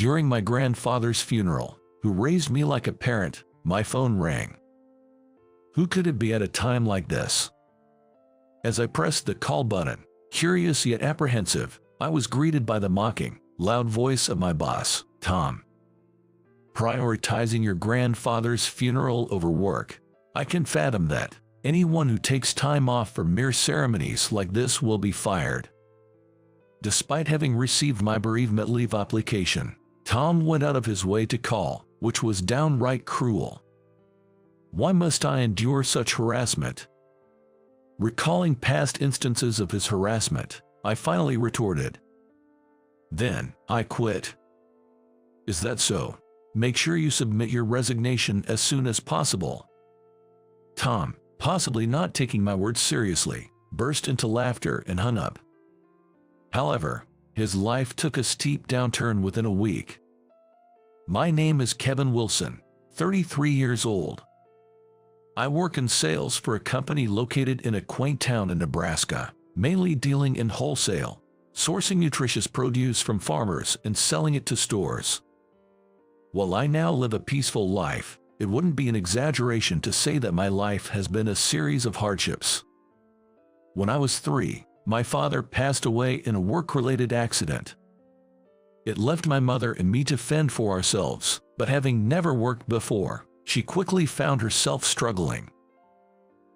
During my grandfather's funeral, who raised me like a parent, my phone rang. Who could it be at a time like this? As I pressed the call button, curious yet apprehensive, I was greeted by the mocking, loud voice of my boss, Tom. Prioritizing your grandfather's funeral over work. I can fathom that. Anyone who takes time off for mere ceremonies like this will be fired. Despite having received my bereavement leave application, Tom went out of his way to call, which was downright cruel. Why must I endure such harassment? Recalling past instances of his harassment, I finally retorted. Then, I quit. Is that so? Make sure you submit your resignation as soon as possible. Tom, possibly not taking my words seriously, burst into laughter and hung up. However, his life took a steep downturn within a week. My name is Kevin Wilson, 33 years old. I work in sales for a company located in a quaint town in Nebraska, mainly dealing in wholesale, sourcing nutritious produce from farmers and selling it to stores. While I now live a peaceful life, it wouldn't be an exaggeration to say that my life has been a series of hardships. When I was 3, my father passed away in a work-related accident. It left my mother and me to fend for ourselves, but having never worked before, she quickly found herself struggling.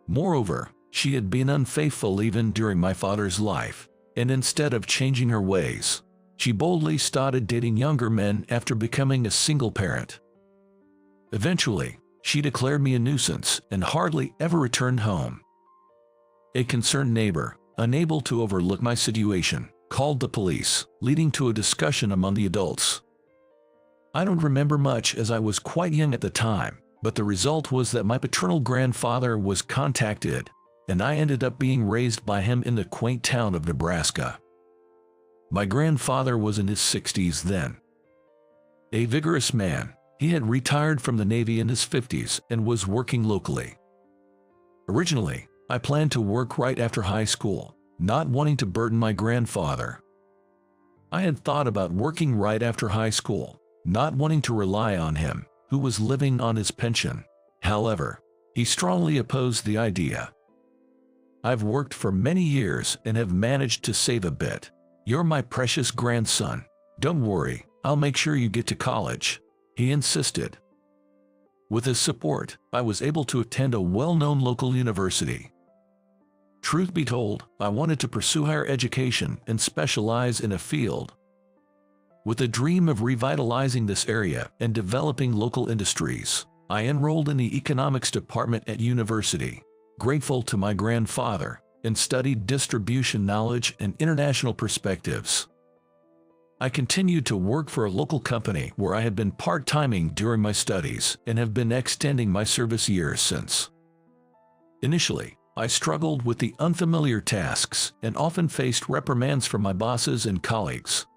Moreover, she had been unfaithful even during my father's life, and instead of changing her ways, she boldly started dating younger men after becoming a single parent. Eventually, she declared me a nuisance and hardly ever returned home. A concerned neighbor, unable to overlook my situation, called the police, leading to a discussion among the adults. I don't remember much as I was quite young at the time, but the result was that my paternal grandfather was contacted, and I ended up being raised by him in the quaint town of Nebraska. My grandfather was in his 60s then. A vigorous man, he had retired from the Navy in his 50s and was working locally. Originally, I planned to work right after high school, not wanting to burden my grandfather. I had thought about working right after high school, not wanting to rely on him, who was living on his pension. However, he strongly opposed the idea. I've worked for many years and have managed to save a bit. You're my precious grandson. Don't worry, I'll make sure you get to college, he insisted. With his support, I was able to attend a well-known local university. Truth be told, I wanted to pursue higher education and specialize in a field. With a dream of revitalizing this area and developing local industries, I enrolled in the economics department at university, grateful to my grandfather, and studied distribution knowledge and international perspectives. I continued to work for a local company where I had been part-timing during my studies and have been extending my service years since. Initially, I struggled with the unfamiliar tasks and often faced reprimands from my bosses and colleagues.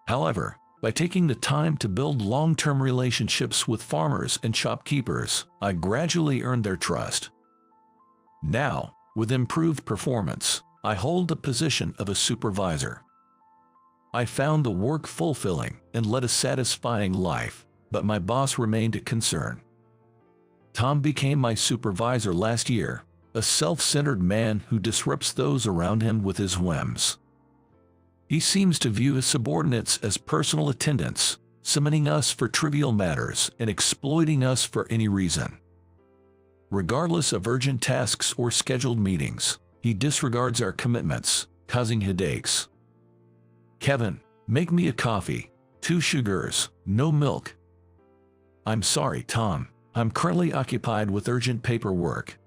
However, by taking the time to build long-term relationships with farmers and shopkeepers, I gradually earned their trust. Now, with improved performance, I hold the position of a supervisor. I found the work fulfilling and led a satisfying life, but my boss remained a concern. Tom became my supervisor last year, a self-centered man who disrupts those around him with his whims. He seems to view his subordinates as personal attendants, summoning us for trivial matters and exploiting us for any reason. Regardless of urgent tasks or scheduled meetings, he disregards our commitments, causing headaches. Kevin, make me a coffee, 2 sugars, no milk. I'm sorry, Tom. I'm currently occupied with urgent paperwork.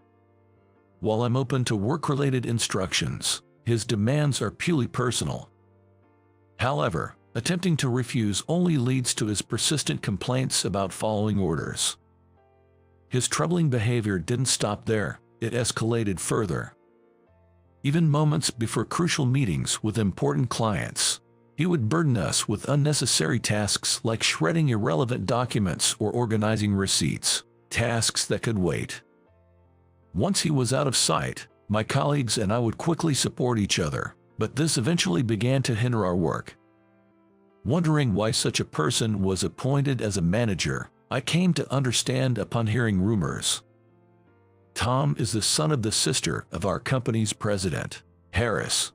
While I'm open to work-related instructions, his demands are purely personal. However, attempting to refuse only leads to his persistent complaints about following orders. His troubling behavior didn't stop there, it escalated further. Even moments before crucial meetings with important clients, he would burden us with unnecessary tasks like shredding irrelevant documents or organizing receipts, tasks that could wait. Once he was out of sight, my colleagues and I would quickly support each other, but this eventually began to hinder our work. Wondering why such a person was appointed as a manager, I came to understand upon hearing rumors. Tom is the son of the sister of our company's president, Harris.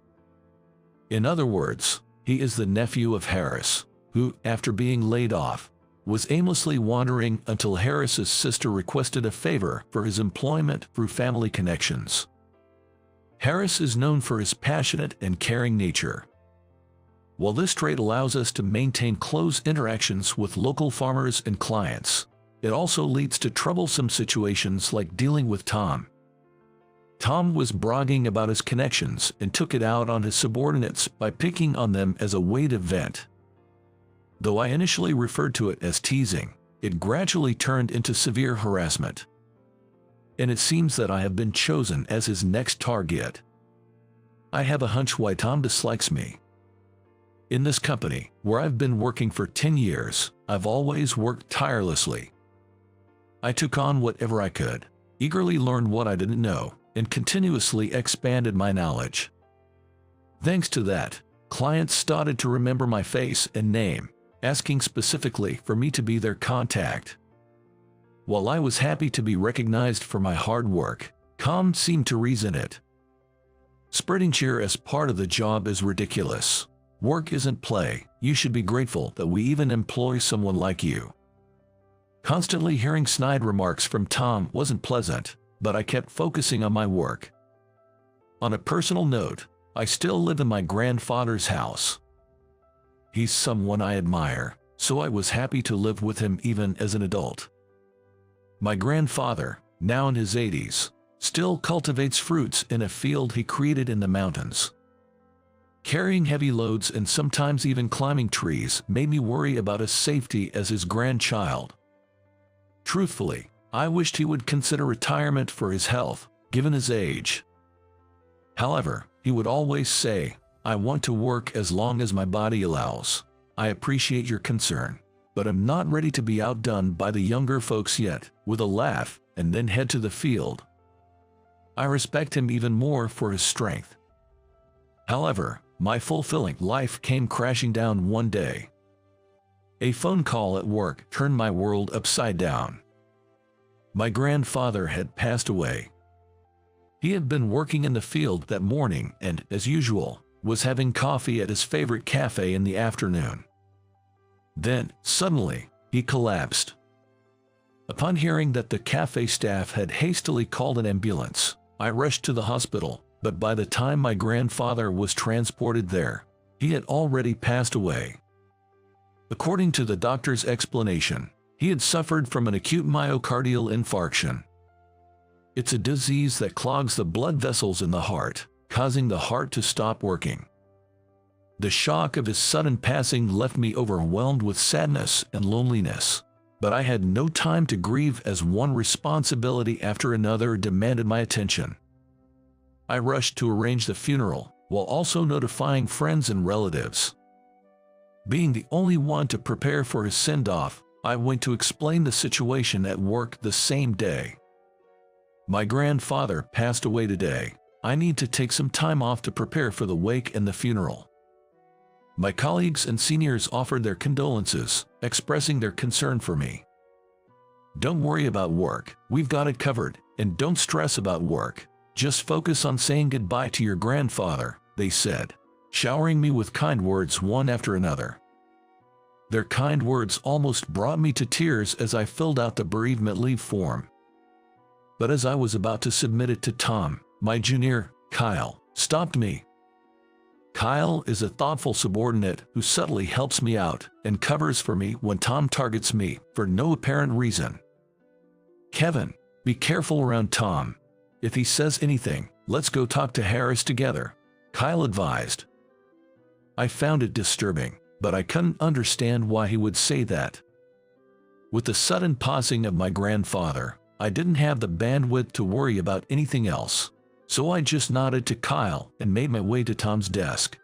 In other words, he is the nephew of Harris, who, after being laid off, was aimlessly wandering until Harris's sister requested a favor for his employment through family connections. Harris is known for his passionate and caring nature. While this trait allows us to maintain close interactions with local farmers and clients, it also leads to troublesome situations like dealing with Tom. Tom was bragging about his connections and took it out on his subordinates by picking on them as a way to vent. Though I initially referred to it as teasing, it gradually turned into severe harassment. And it seems that I have been chosen as his next target. I have a hunch why Tom dislikes me. In this company, where I've been working for 10 years, I've always worked tirelessly. I took on whatever I could, eagerly learned what I didn't know, and continuously expanded my knowledge. Thanks to that, clients started to remember my face and name, asking specifically for me to be their contact. While I was happy to be recognized for my hard work, Tom seemed to resent it. Spreading cheer as part of the job is ridiculous. Work isn't play. You should be grateful that we even employ someone like you. Constantly hearing snide remarks from Tom wasn't pleasant, but I kept focusing on my work. On a personal note, I still live in my grandfather's house. He's someone I admire, so I was happy to live with him even as an adult. My grandfather, now in his 80s, still cultivates fruits in a field he created in the mountains. Carrying heavy loads and sometimes even climbing trees made me worry about his safety as his grandchild. Truthfully, I wished he would consider retirement for his health, given his age. However, he would always say, "I want to work as long as my body allows. I appreciate your concern, but I'm not ready to be outdone by the younger folks yet," with a laugh, and then head to the field. I respect him even more for his strength. However, my fulfilling life came crashing down one day. A phone call at work turned my world upside down. My grandfather had passed away. He had been working in the field that morning and, as usual, was having coffee at his favorite cafe in the afternoon. Then, suddenly, he collapsed. Upon hearing that the cafe staff had hastily called an ambulance, I rushed to the hospital, but by the time my grandfather was transported there, he had already passed away. According to the doctor's explanation, he had suffered from an acute myocardial infarction. It's a disease that clogs the blood vessels in the heart, causing the heart to stop working. The shock of his sudden passing left me overwhelmed with sadness and loneliness, but I had no time to grieve as one responsibility after another demanded my attention. I rushed to arrange the funeral, while also notifying friends and relatives. Being the only one to prepare for his send-off, I went to explain the situation at work the same day. "My grandfather passed away today. I need to take some time off to prepare for the wake and the funeral." My colleagues and seniors offered their condolences, expressing their concern for me. "Don't worry about work, we've got it covered, and don't stress about work. Just focus on saying goodbye to your grandfather," they said, showering me with kind words one after another. Their kind words almost brought me to tears as I filled out the bereavement leave form. But as I was about to submit it to Tom, my junior, Kyle, stopped me. Kyle is a thoughtful subordinate who subtly helps me out and covers for me when Tom targets me for no apparent reason. "Kevin, be careful around Tom. If he says anything, let's go talk to Harris together," Kyle advised. I found it disturbing, but I couldn't understand why he would say that. With the sudden passing of my grandfather, I didn't have the bandwidth to worry about anything else, so I just nodded to Kyle and made my way to Tom's desk.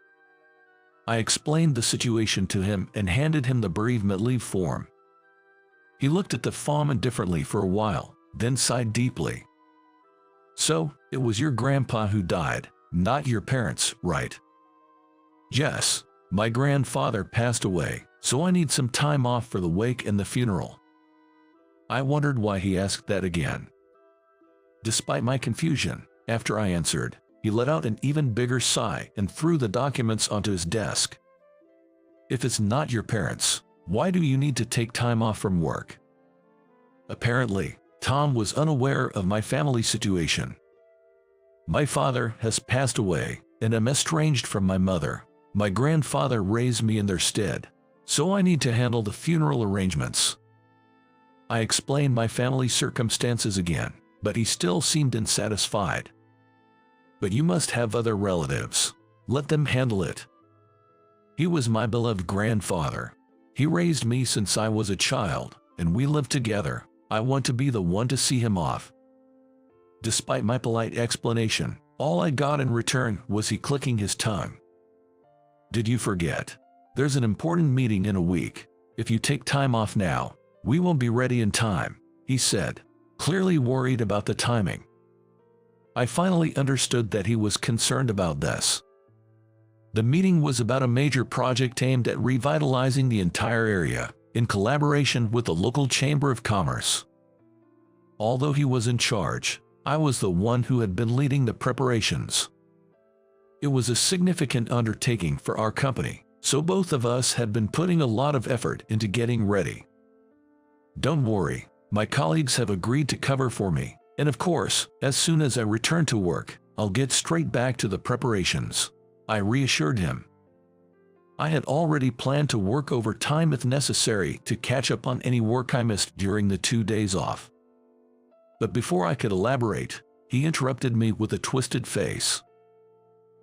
I explained the situation to him and handed him the bereavement leave form. He looked at the form indifferently for a while, then sighed deeply. "So, it was your grandpa who died, not your parents, right?" "Yes, My grandfather passed away, so I need some time off for the wake and the funeral. I wondered why he asked that again. Despite my confusion, after I answered, he let out an even bigger sigh and threw the documents onto his desk. If it's not your parents, why do you need to take time off from work? Apparently, Tom was unaware of my family situation. My father has passed away, and I'm estranged from my mother. My grandfather raised me in their stead, so I need to handle the funeral arrangements. I explained my family circumstances again, but he still seemed unsatisfied. But you must have other relatives. Let them handle it. He was my beloved grandfather. He raised me since I was a child, and we lived together. I want to be the one to see him off. Despite my polite explanation, all I got in return was he clicking his tongue. Did you forget? There's an important meeting in a week. If you take time off now, we won't be ready in time, he said, clearly worried about the timing. I finally understood that he was concerned about this. The meeting was about a major project aimed at revitalizing the entire area, in collaboration with the local Chamber of Commerce. Although he was in charge, I was the one who had been leading the preparations. It was a significant undertaking for our company, so both of us had been putting a lot of effort into getting ready. Don't worry, my colleagues have agreed to cover for me, and of course, as soon as I return to work, I'll get straight back to the preparations, I reassured him. I had already planned to work overtime if necessary to catch up on any work I missed during the 2 days off. But before I could elaborate, he interrupted me with a twisted face.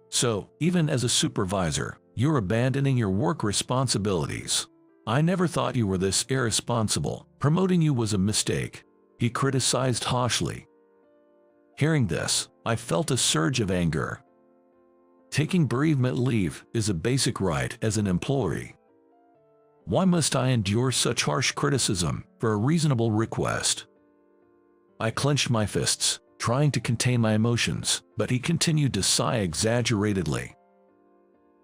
So, even as a supervisor, you're abandoning your work responsibilities. I never thought you were this irresponsible. Promoting you was a mistake, he criticized harshly. Hearing this, I felt a surge of anger. Taking bereavement leave is a basic right as an employee. Why must I endure such harsh criticism for a reasonable request? I clenched my fists, trying to contain my emotions, but he continued to sigh exaggeratedly.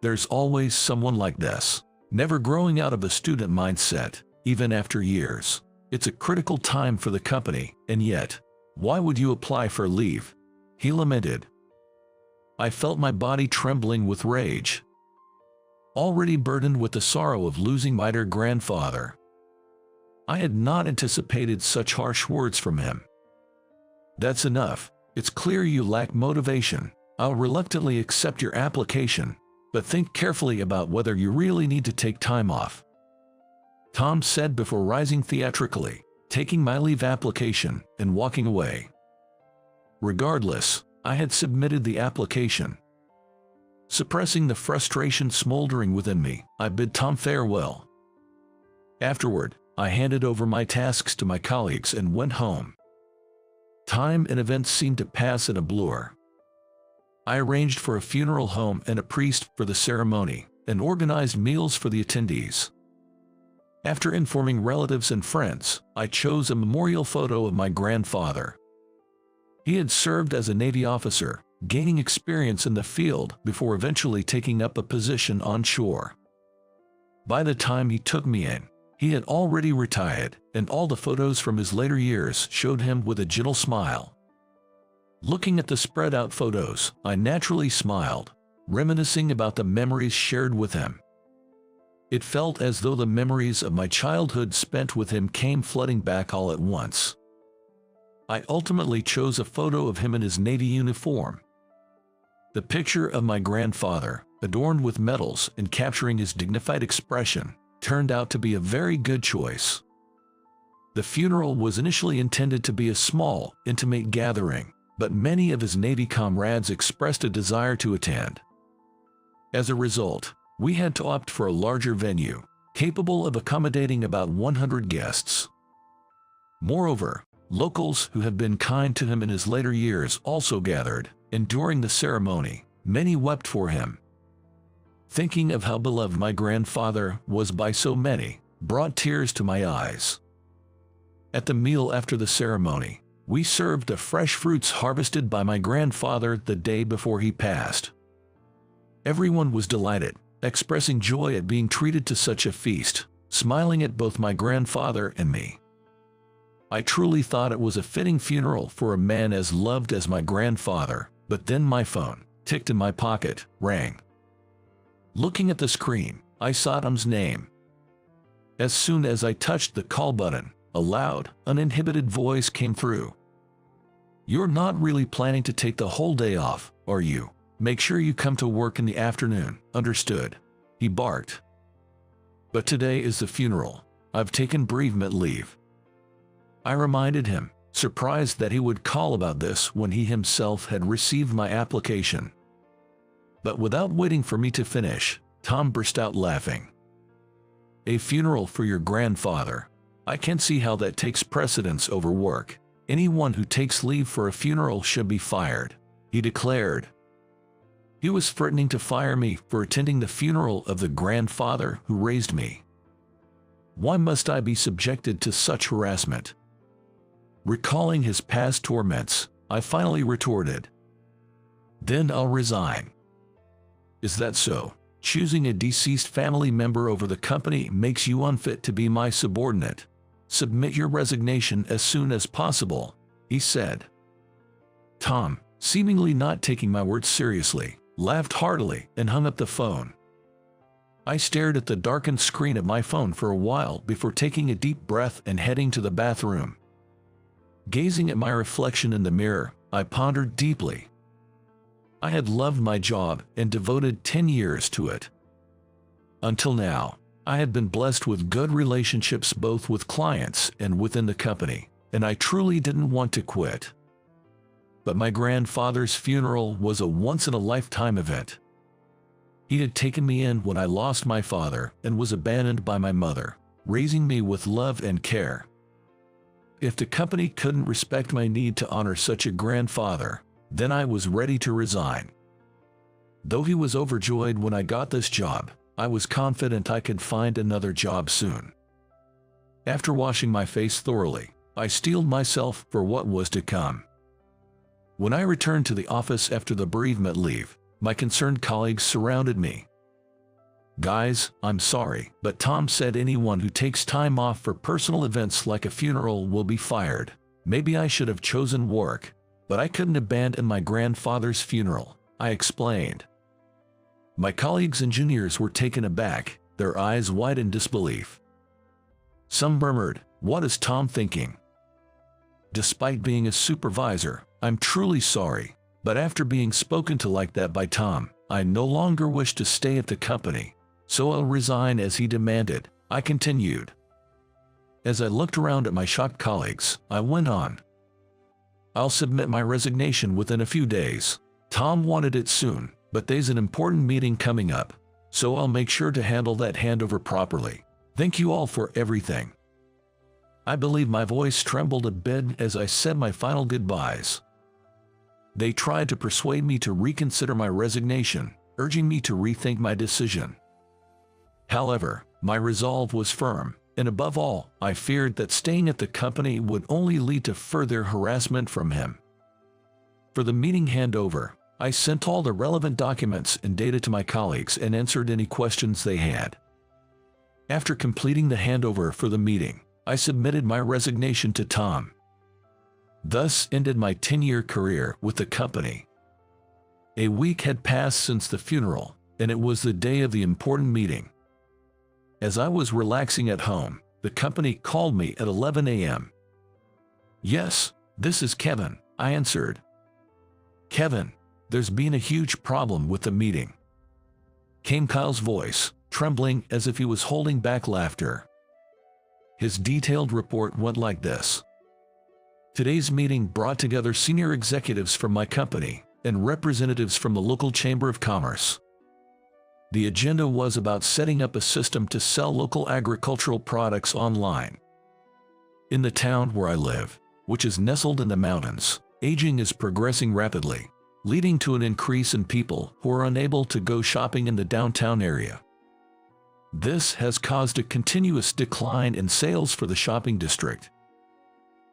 There's always someone like this, never growing out of a student mindset, even after years. It's a critical time for the company, and yet, why would you apply for leave? He lamented. I felt my body trembling with rage. Already burdened with the sorrow of losing my dear grandfather, I had not anticipated such harsh words from him. That's enough. It's clear you lack motivation. I'll reluctantly accept your application, but think carefully about whether you really need to take time off, Tom said before rising theatrically, taking my leave application and walking away. Regardless, I had submitted the application. Suppressing the frustration smoldering within me, I bid Tom farewell. Afterward, I handed over my tasks to my colleagues and went home. Time and events seemed to pass in a blur. I arranged for a funeral home and a priest for the ceremony, and organized meals for the attendees. After informing relatives and friends, I chose a memorial photo of my grandfather. He had served as a Navy officer, gaining experience in the field before eventually taking up a position on shore. By the time he took me in, he had already retired, and all the photos from his later years showed him with a gentle smile. Looking at the spread-out photos, I naturally smiled, reminiscing about the memories shared with him. It felt as though the memories of my childhood spent with him came flooding back all at once. I ultimately chose a photo of him in his Navy uniform. The picture of my grandfather, adorned with medals and capturing his dignified expression, turned out to be a very good choice. The funeral was initially intended to be a small, intimate gathering, but many of his Navy comrades expressed a desire to attend. As a result, we had to opt for a larger venue, capable of accommodating about 100 guests. Moreover, locals who had been kind to him in his later years also gathered, and during the ceremony, many wept for him. Thinking of how beloved my grandfather was by so many, brought tears to my eyes. At the meal after the ceremony, we served the fresh fruits harvested by my grandfather the day before he passed. Everyone was delighted, expressing joy at being treated to such a feast, smiling at both my grandfather and me. I truly thought it was a fitting funeral for a man as loved as my grandfather, but then my phone, ticked in my pocket, rang. Looking at the screen, I saw Tom's name. As soon as I touched the call button, a loud, uninhibited voice came through. "You're not really planning to take the whole day off, are you? Make sure you come to work in the afternoon, understood?" he barked. "But today is the funeral. I've taken bereavement leave." I reminded him, surprised that he would call about this when he himself had received my application. But without waiting for me to finish, Tom burst out laughing. "A funeral for your grandfather? I can't see how that takes precedence over work. Anyone who takes leave for a funeral should be fired," he declared. He was threatening to fire me for attending the funeral of the grandfather who raised me. Why must I be subjected to such harassment? Recalling his past torments, I finally retorted, "Then I'll resign." "Is that so? Choosing a deceased family member over the company makes you unfit to be my subordinate. Submit your resignation as soon as possible," he said. Tom, seemingly not taking my words seriously, laughed heartily and hung up the phone. I stared at the darkened screen of my phone for a while before taking a deep breath and heading to the bathroom. Gazing at my reflection in the mirror, I pondered deeply. I had loved my job and devoted 10 years to it. Until now, I had been blessed with good relationships both with clients and within the company, and I truly didn't want to quit. But my grandfather's funeral was a once-in-a-lifetime event. He had taken me in when I lost my father and was abandoned by my mother, raising me with love and care. If the company couldn't respect my need to honor such a grandfather, then I was ready to resign. Though he was overjoyed when I got this job, I was confident I could find another job soon. After washing my face thoroughly, I steeled myself for what was to come. When I returned to the office after the bereavement leave, my concerned colleagues surrounded me. "Guys, I'm sorry, but Tom said anyone who takes time off for personal events like a funeral will be fired. Maybe I should have chosen work, but I couldn't abandon my grandfather's funeral," I explained. My colleagues and juniors were taken aback, their eyes wide in disbelief. Some murmured, "What is Tom thinking?" Despite being a supervisor, I'm truly sorry, but after being spoken to like that by Tom, I no longer wish to stay at the company, so I'll resign as he demanded, I continued. As I looked around at my shocked colleagues, I went on. "I'll submit my resignation within a few days. Tom wanted it soon, but there's an important meeting coming up, so I'll make sure to handle that handover properly. Thank you all for everything." I believe my voice trembled a bit as I said my final goodbyes. They tried to persuade me to reconsider my resignation, urging me to rethink my decision. However, my resolve was firm, and above all, I feared that staying at the company would only lead to further harassment from him. For the meeting handover, I sent all the relevant documents and data to my colleagues and answered any questions they had. After completing the handover for the meeting, I submitted my resignation to Tom. Thus ended my 10-year career with the company. A week had passed since the funeral, and it was the day of the important meeting. As I was relaxing at home, the company called me at 11 a.m. "Yes, this is Kevin," I answered. "Kevin, there's been a huge problem with the meeting," came Kyle's voice, trembling as if he was holding back laughter. His detailed report went like this. "Today's meeting brought together senior executives from my company and representatives from the local Chamber of Commerce. The agenda was about setting up a system to sell local agricultural products online. In the town where I live, which is nestled in the mountains, aging is progressing rapidly, leading to an increase in people who are unable to go shopping in the downtown area. This has caused a continuous decline in sales for the shopping district.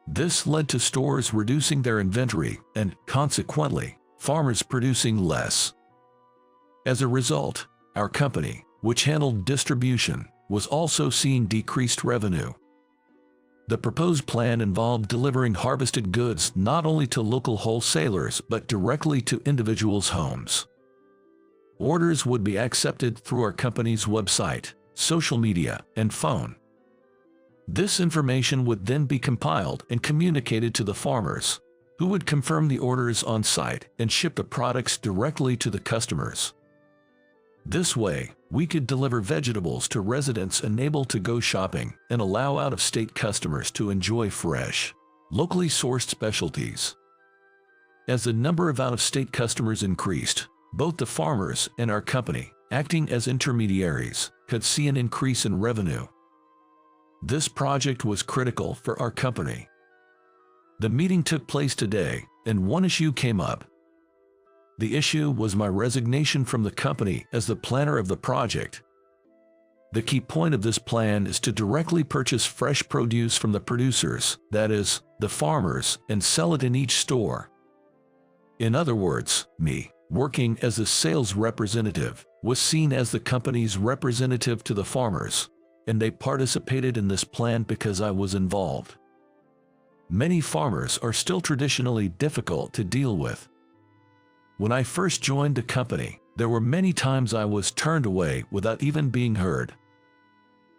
This led to stores reducing their inventory and, consequently, farmers producing less. As a result, Our company, which handled distribution, was also seeing decreased revenue. The proposed plan involved delivering harvested goods not only to local wholesalers but directly to individuals' homes. Orders would be accepted through our company's website, social media, and phone. This information would then be compiled and communicated to the farmers, who would confirm the orders on site and ship the products directly to the customers. This way, we could deliver vegetables to residents unable to go shopping and allow out-of-state customers to enjoy fresh, locally sourced specialties. As the number of out-of-state customers increased, both the farmers and our company, acting as intermediaries, could see an increase in revenue. This project was critical for our company. The meeting took place today, and one issue came up. The issue was my resignation from the company as the planner of the project. The key point of this plan is to directly purchase fresh produce from the producers, that is, the farmers, and sell it in each store. In other words, me, working as a sales representative, was seen as the company's representative to the farmers, and they participated in this plan because I was involved. Many farmers are still traditionally difficult to deal with. When I first joined the company, there were many times I was turned away without even being heard.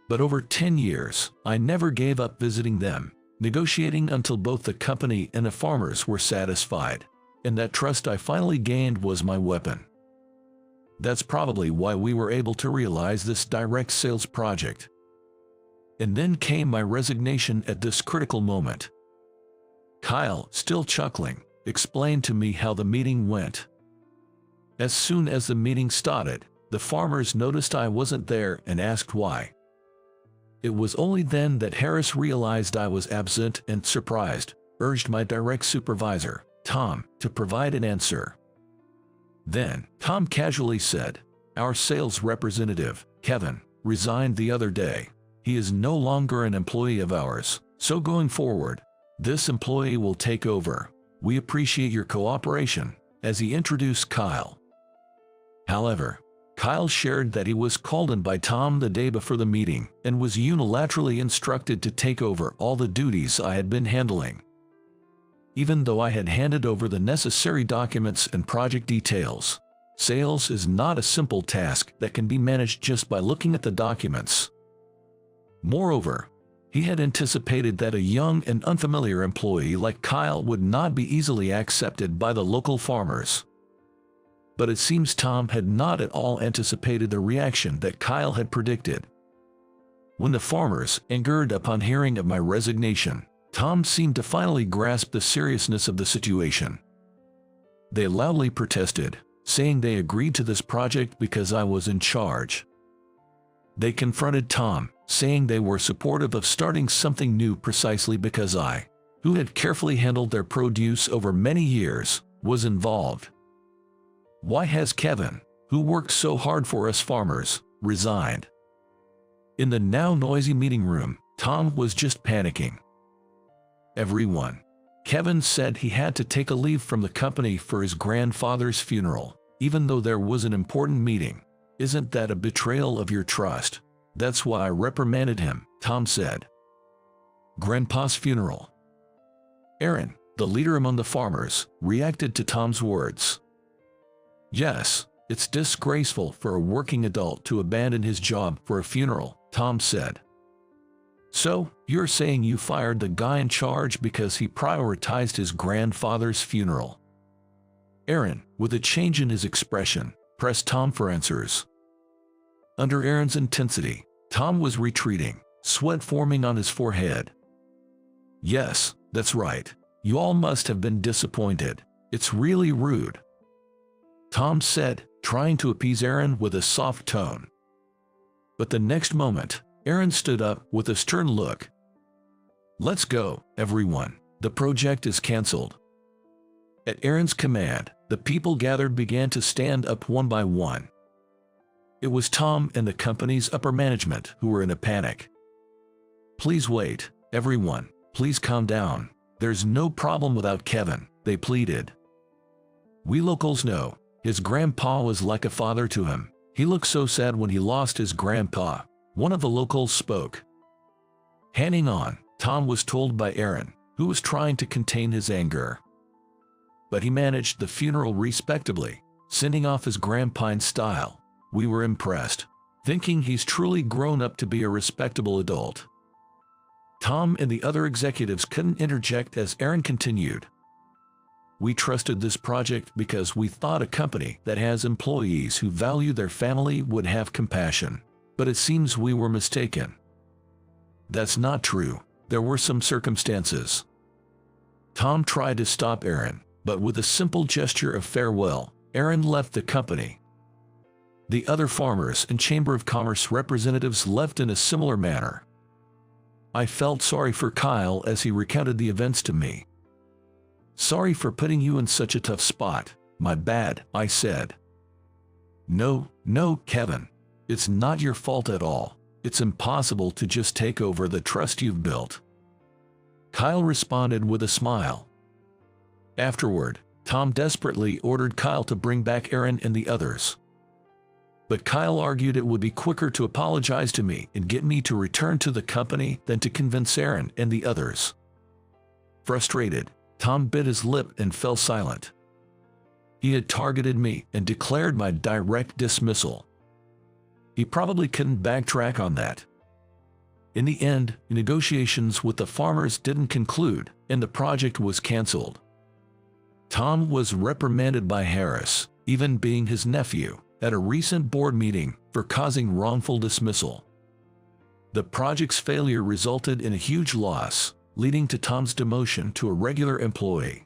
But over 10 years, I never gave up visiting them, negotiating until both the company and the farmers were satisfied, and that trust I finally gained was my weapon. That's probably why we were able to realize this direct sales project. And then came my resignation at this critical moment. Kyle, still chuckling, explained to me how the meeting went. As soon as the meeting started, the farmers noticed I wasn't there and asked why. It was only then that Harris realized I was absent and, surprised, urged my direct supervisor, Tom, to provide an answer. Then, Tom casually said, "Our sales representative, Kevin, resigned the other day. He is no longer an employee of ours, so going forward, this employee will take over. We appreciate your cooperation," as he introduced Kyle. However, Kyle shared that he was called in by Tom the day before the meeting and was unilaterally instructed to take over all the duties I had been handling. Even though I had handed over the necessary documents and project details, sales is not a simple task that can be managed just by looking at the documents. Moreover, he had anticipated that a young and unfamiliar employee like Kyle would not be easily accepted by the local farmers. But it seems Tom had not at all anticipated the reaction that Kyle had predicted. When the farmers, angered upon hearing of my resignation, Tom seemed to finally grasp the seriousness of the situation. They loudly protested, saying they agreed to this project because I was in charge. They confronted Tom, saying they were supportive of starting something new precisely because I, who had carefully handled their produce over many years, was involved. Why has Kevin, who worked so hard for us farmers, resigned? In the now noisy meeting room, Tom was just panicking. Everyone. Kevin said he had to take a leave from the company for his grandfather's funeral, even though there was an important meeting. Isn't that a betrayal of your trust? That's why I reprimanded him, Tom said. Grandpa's funeral. Aaron, the leader among the farmers, reacted to Tom's words. Yes, it's disgraceful for a working adult to abandon his job for a funeral, Tom said. So, you're saying you fired the guy in charge because he prioritized his grandfather's funeral? Aaron, with a change in his expression, pressed Tom for answers. Under Aaron's intensity, Tom was retreating, sweat forming on his forehead. Yes, that's right. You all must have been disappointed. It's really rude, Tom said, trying to appease Aaron with a soft tone. But the next moment, Aaron stood up with a stern look. Let's go, everyone. The project is cancelled. At Aaron's command, the people gathered began to stand up one by one. It was Tom and the company's upper management who were in a panic. Please wait, everyone. Please calm down. There's no problem without Kevin, they pleaded. We locals know. His grandpa was like a father to him. He looked so sad when he lost his grandpa, one of the locals spoke. Hanging on, Tom was told by Aaron, who was trying to contain his anger. But he managed the funeral respectably, sending off his grandpa in style. We were impressed, thinking he's truly grown up to be a respectable adult. Tom and the other executives couldn't interject as Aaron continued. We trusted this project because we thought a company that has employees who value their family would have compassion. But it seems we were mistaken. That's not true. There were some circumstances. Tom tried to stop Aaron, but with a simple gesture of farewell, Aaron left the company. The other farmers and Chamber of Commerce representatives left in a similar manner. I felt sorry for Kyle as he recounted the events to me. Sorry for putting you in such a tough spot. My bad, I said. No, Kevin. It's not your fault at all. It's impossible to just take over the trust you've built. Kyle responded with a smile. Afterward, Tom desperately ordered Kyle to bring back Aaron and the others. But Kyle argued it would be quicker to apologize to me and get me to return to the company than to convince Aaron and the others. Frustrated, Tom bit his lip and fell silent. He had targeted me and declared my direct dismissal. He probably couldn't backtrack on that. In the end, negotiations with the farmers didn't conclude, and the project was canceled. Tom was reprimanded by Harris, even being his nephew, at a recent board meeting for causing wrongful dismissal. The project's failure resulted in a huge loss, leading to Tom's demotion to a regular employee.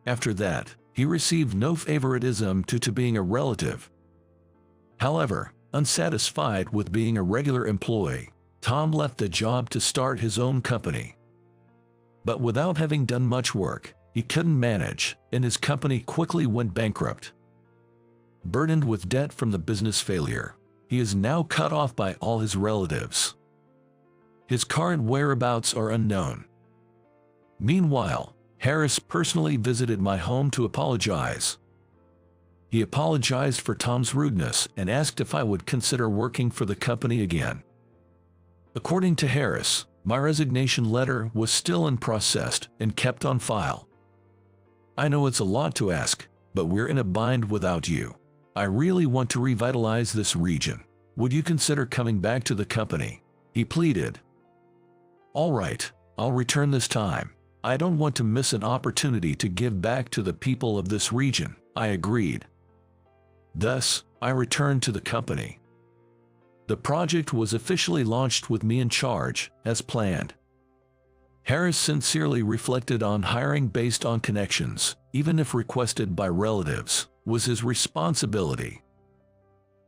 After that, he received no favoritism due to being a relative. However, unsatisfied with being a regular employee, Tom left the job to start his own company. But without having done much work, he couldn't manage, and his company quickly went bankrupt. Burdened with debt from the business failure, he is now cut off by all his relatives. His current whereabouts are unknown. Meanwhile, Harris personally visited my home to apologize. He apologized for Tom's rudeness and asked if I would consider working for the company again. According to Harris, my resignation letter was still in process and kept on file. I know it's a lot to ask, but we're in a bind without you. I really want to revitalize this region. Would you consider coming back to the company? He pleaded. All right, I'll return this time. I don't want to miss an opportunity to give back to the people of this region, I agreed. Thus, I returned to the company. The project was officially launched with me in charge, as planned. Harris sincerely reflected on hiring based on connections, even if requested by relatives, was his responsibility.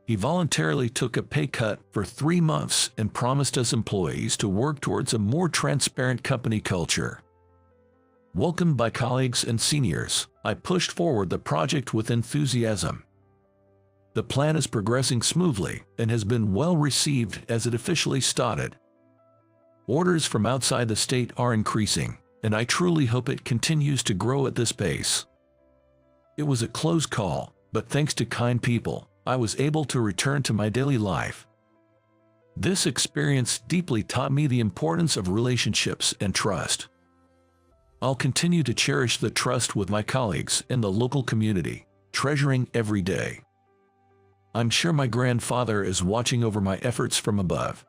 He voluntarily took a pay cut for 3 months and promised us employees to work towards a more transparent company culture. Welcomed by colleagues and seniors, I pushed forward the project with enthusiasm. The plan is progressing smoothly and has been well received as it officially started. Orders from outside the state are increasing, and I truly hope it continues to grow at this pace. It was a close call, but thanks to kind people, I was able to return to my daily life. This experience deeply taught me the importance of relationships and trust. I'll continue to cherish the trust with my colleagues and the local community, treasuring every day. I'm sure my grandfather is watching over my efforts from above.